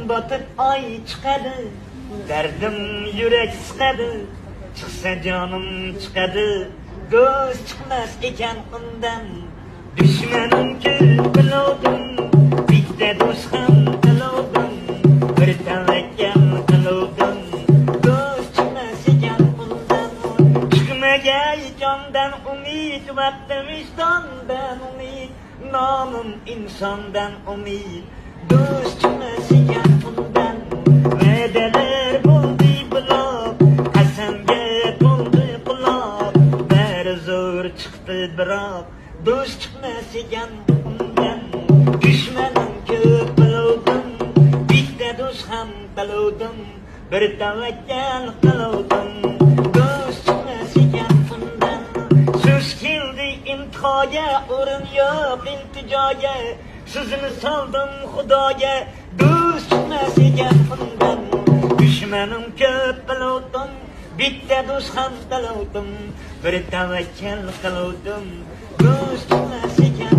botib oy chiqadi, dardim yurak siqadi, chiqsa jonim chiqadi, do'st chiqmas ekan undan. Dushmanim ko'p biluvdim, bitta do'st ham biluvdim, bir tavakkal qiluvdim, do'st chiqmas ekan undan. Chiqmagay jondan umid, vaqtim vijdondan umid, nomim insondan umid, do'st chiqmas ekan undan. Va'dalar bo'ldi buloq, qasamga to'ldi quloq, bari zo'r chiqdi biroq, do'st chiqmas ekan undan. Dushmanim ko'p biluvdim, bitta do'st ham biluvdim, bir tavakkal qiluvdim, do'st chiqmas ekan undan. So'z keldi imtihoga, o'rin yo'q iltijoga, sizni soldim xudoga, do'st chiqmas ekan undan. Dushmanim ko'p biluvdim, bitta do'st ham biluvdim, bir tavakkal qiluvdim, do'st chiqmas ekan